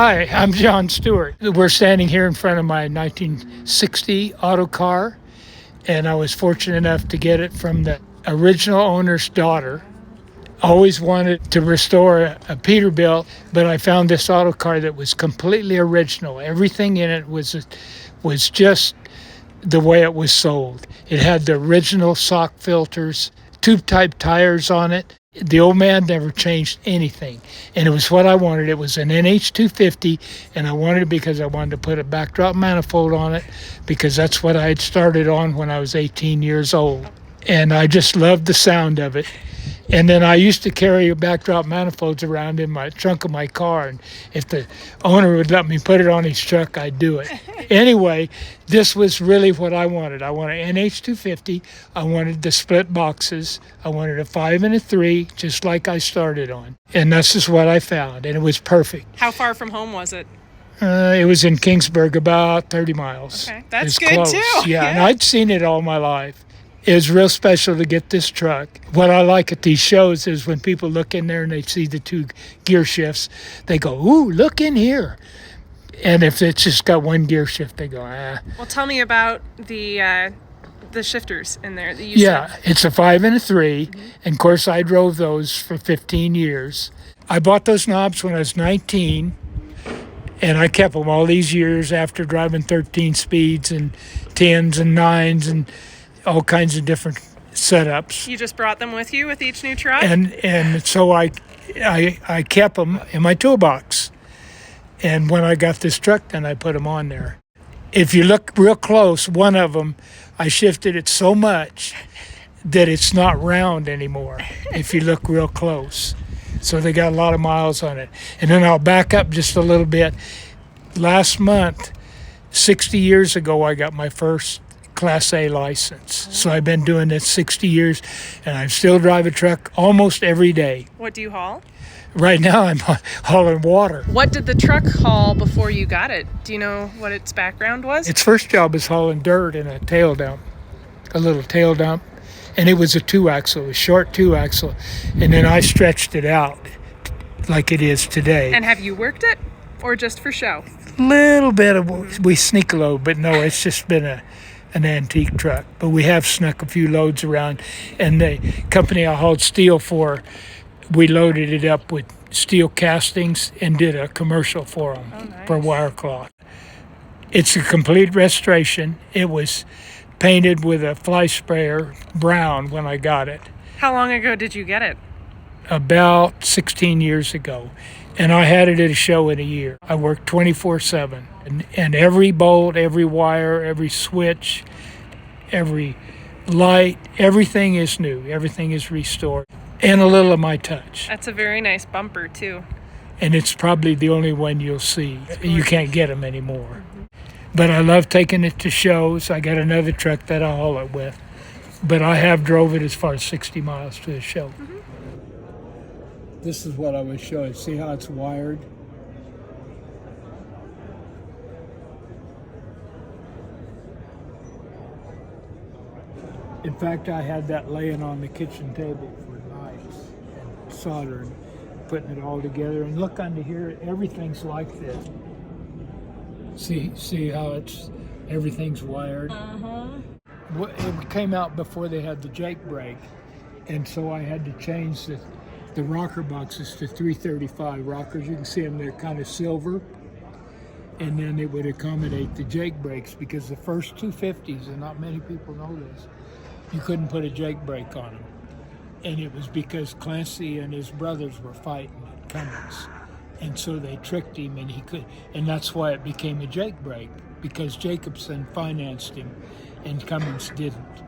Hi, I'm John Stewart. We're standing here in front of my 1960 Autocar, and I was fortunate enough to get it from the original owner's daughter. Always wanted to restore a Peterbilt, but I found this Autocar that was completely original. Everything in it was just the way it was sold. It had the original sock filters, tube-type tires on it. The old man never changed anything, and it was what I wanted. It was an NH250, and I wanted it because I wanted to put a backdrop manifold on it because that's what I had started on when I was 18 years old, and I just loved the sound of it. And then I used to carry backdrop manifolds around in my trunk of my car, and if the owner would let me put it on his truck, I'd do it. Anyway, this was really what I wanted. I wanted an NH250. I wanted the split boxes. I wanted a 5 and a 3, just like I started on. And this is what I found, and it was perfect. How far from home was it? It was in Kingsburg, about 30 miles. Okay, that's good close. Too. Yeah, and I'd seen it all my life. It was real special to get this truck. What I like at these shows is when people look in there and they see the 2 gear shifts, they go, "Ooh, look in here." And if it's just got 1 gear shift, they go, "Ah." Well, tell me about the shifters in there that you Yeah, said. it's a 5 and a 3. Mm-hmm. And of course, I drove those for 15 years. I bought those knobs when I was 19, and I kept them all these years after driving 13 speeds and 10s and 9s and all kinds of different setups. You just brought them with you with each new truck? And so I kept them in my toolbox. And when I got this truck, then I put them on there. If you look real close, one of them, I shifted it so much that it's not round anymore, if you look real close. So they got a lot of miles on it. And then I'll back up just a little bit. Last month, 60 years ago, I got my first Class A license. So I've been doing this 60 years, and I still drive a truck almost every day. What do you haul? Right now I'm hauling water. What did the truck haul before you got it? Do you know what its background was? Its first job was hauling dirt in a tail dump, a little tail dump, and it was a 2-axle, a short 2-axle, and then I stretched it out like it is today. And have you worked it, or just for show? Little bit of, we sneak a load, but no, it's just been an antique truck. But we have snuck a few loads around, and the company I hauled steel for, we loaded it up with steel castings and did a commercial for them. Oh, nice. For wire cloth. It's a complete restoration. It was painted with a fly sprayer brown when I got it. How long ago did you get it? About 16 years ago. And I had it at a show in a year. I worked 24/7. And every bolt, every wire, every switch, every light, everything is new. Everything is restored. And a little of my touch. That's a very nice bumper, too. And it's probably the only one you'll see. You can't get them anymore. But I love taking it to shows. I got another truck that I haul it with. But I have drove it as far as 60 miles to a show. Mm-hmm. This is what I was showing. See how it's wired? In fact, I had that laying on the kitchen table for nights and soldering, putting it all together. And look under here, everything's like this. See how everything's wired? Uh-huh. It came out before they had the Jake brake, and so I had to change the rocker boxes to 335 rockers. You can see them, they're kind of silver. And then it would accommodate the Jake brakes, because the first 250s, and not many people know this, you couldn't put a Jake brake on them. And it was because Clancy and his brothers were fighting at Cummins. And so they tricked him, and he could, and that's why it became a Jake brake, because Jacobson financed him and Cummins didn't.